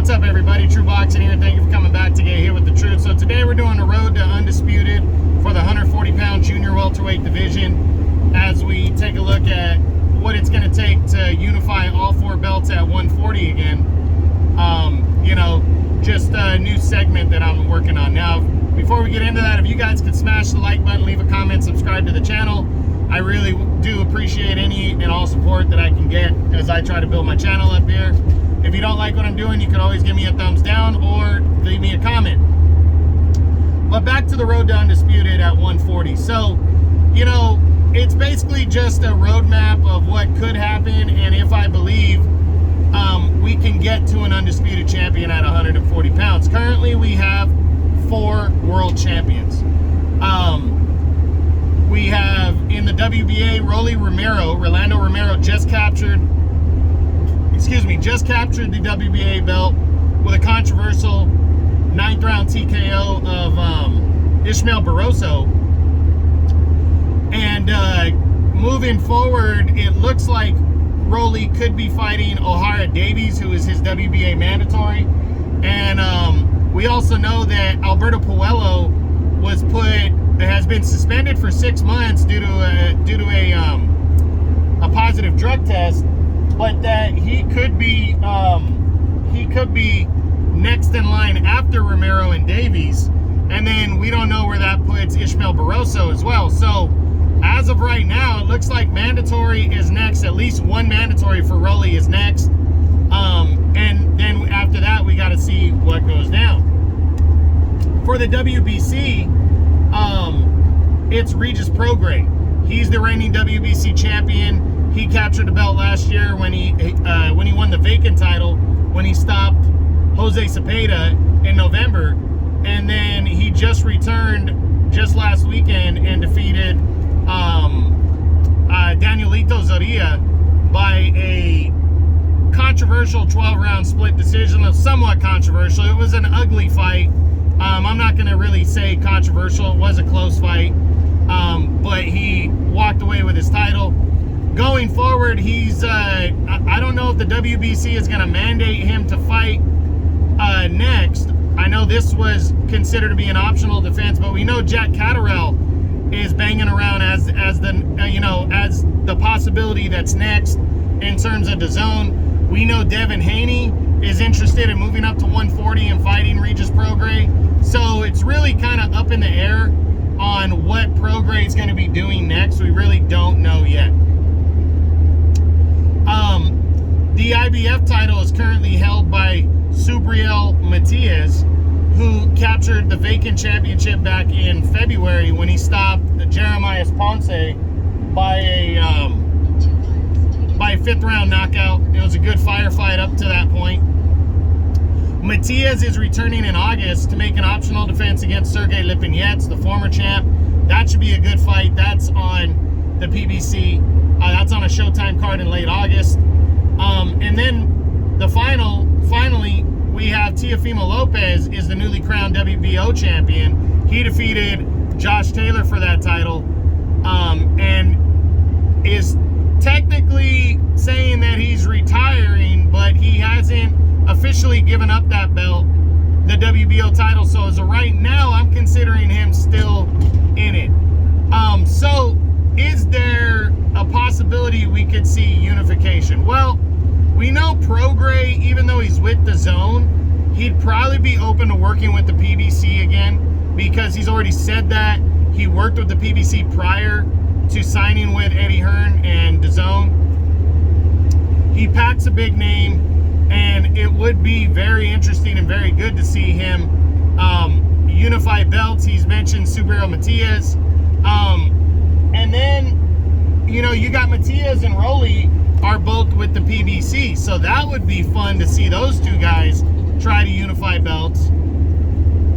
What's up, everybody? True Boxing here. Thank you for coming back to get hit with the truth. So today we're doing the road to Undisputed for the 140-pound junior welterweight division as we take a look at what it's going to take to unify all four belts at 140 again. Just a new segment that I'm working on. Now, before we get into that, if you guys could smash the like button, leave a comment, subscribe to the channel. I really do appreciate any and all support that I can get as I try to build my channel up here. If you don't like what I'm doing, you can always give me a thumbs down or leave me a comment. But back to the road to Undisputed at 140. So, it's basically just a roadmap of what could happen, and if I believe we can get to an undisputed champion at 140 pounds. Currently, we have 4 world champions. We have in the WBA, Rolando Romero just captured the WBA belt with a controversial 9th round TKO of Ishmael Barroso. And moving forward, it looks like Rolly could be fighting O'Hara Davies, who is his WBA mandatory. And we also know that Alberto Puello has been suspended for 6 months due to a positive drug test, but that he could be next in line after Romero and Davies. And then we don't know where that puts Ishmael Barroso as well. So as of right now, it looks like mandatory is next. At least one mandatory for Rolly is next. And then after that, we got to see what goes down. For the WBC, it's Regis Prograis. He's the reigning WBC champion. He captured the belt last year when he won the vacant title, when he stopped Jose Cepeda in November. And then he just returned just last weekend and defeated Danielito Zorrilla by a controversial 12-round split decision. Somewhat controversial. It was an ugly fight. I'm not going to really say controversial. It was a close fight. But he walked away with his title. Going forward, he's I don't know if the WBC is going to mandate him to fight next. I know this was considered to be an optional defense, but we know Jack Catterall is banging around as the possibility that's next in terms of the zone. We know Devin Haney is interested in moving up to 140 and fighting Regis Prograis. So it's really kind of up in the air on what Prograis is going to be doing next. We really don't know yet. The IBF title is currently held by Subriel Matias, who captured the vacant championship back in February when he stopped Jeremias Ponce by a 5th round knockout. It was a good firefight up to that point. Matias is returning in August to make an optional defense against Sergey Lipinets, the former champ. That should be a good fight. That's on the PBC. That's on a Showtime card in late August. And then finally, we have Teofimo Lopez is the newly crowned WBO champion. He defeated Josh Taylor for that title, and is technically saying that he's retiring, but he hasn't officially given up that belt, the WBO title. So as of right now, I'm considering him still in it. So is there a possibility we could see unification? Well, we know Prograis, even though he's with the zone, he'd probably be open to working with the PBC again, because he's already said that he worked with the PBC prior to signing with Eddie Hearn and DAZN. He packs a big name, and it would be very interesting and very good to see him unify belts. He's mentioned Subriel Matias. And then, you got Matias and Rolly are both with the PBC. So that would be fun to see those two guys try to unify belts.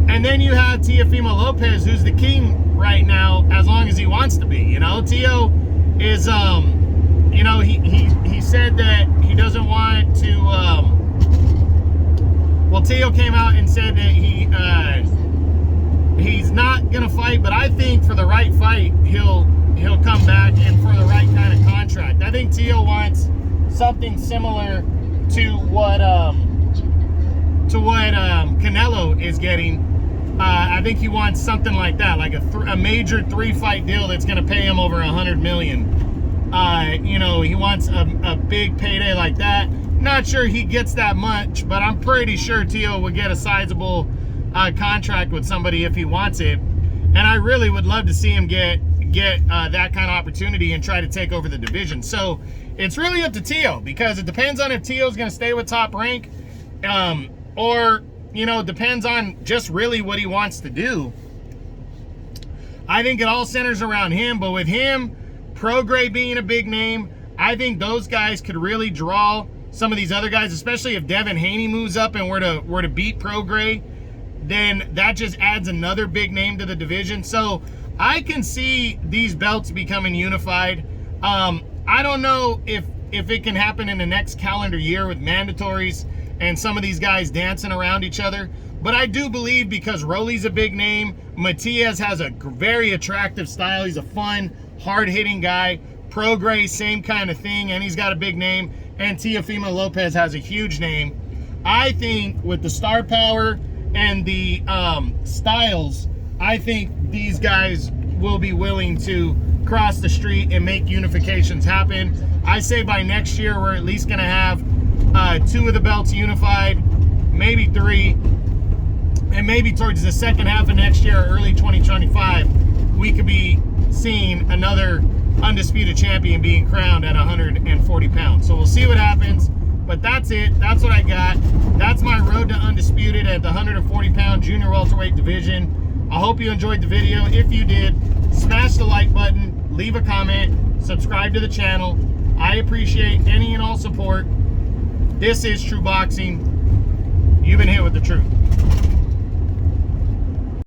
And then you have Teofimo Lopez, who's the king right now, as long as he wants to be. Teo is, he said that he doesn't want to, Teo came out and said that he's not going to fight, but I think for the right fight, he'll come back, and for the right kind of contract. I think Teo wants something similar to what to what Canelo is getting. I think he wants something like that, like a major 3-fight deal that's going to pay him over $100 million. You know, he wants a big payday like that. Not sure he gets that much, but I'm pretty sure Tio would get a sizable contract with somebody if he wants it. And I really would love to see him get that kind of opportunity and try to take over the division. So it's really up to Tio, because it depends on if Tio's going to stay with Top Rank, or, you know, depends on just really what he wants to do. I think it all centers around him, but with him, Prograis being a big name, I think those guys could really draw some of these other guys, especially if Devin Haney moves up and were to beat Prograis, then that just adds another big name to the division. So I can see these belts becoming unified. I don't know if it can happen in the next calendar year with mandatories and some of these guys dancing around each other, but I do believe, because Rolly's a big name, Matias has a very attractive style, he's a fun, hard-hitting guy, Prograis, same kind of thing, and he's got a big name, and Teofimo Lopez has a huge name. I think with the star power and the styles, I think these guys will be willing to cross the street and make unifications happen. I say by next year, we're at least going to have 2 of the belts unified, maybe 3, and maybe towards the second half of next year, early 2025, we could be seeing another Undisputed Champion being crowned at 140 pounds. So we'll see what happens, but that's it. That's what I got. That's my road to Undisputed at the 140-pound junior welterweight division. I hope you enjoyed the video. If you did, smash the like button, leave a comment, subscribe to the channel. I appreciate any and all support. This is True Boxing. You've been hit with the truth.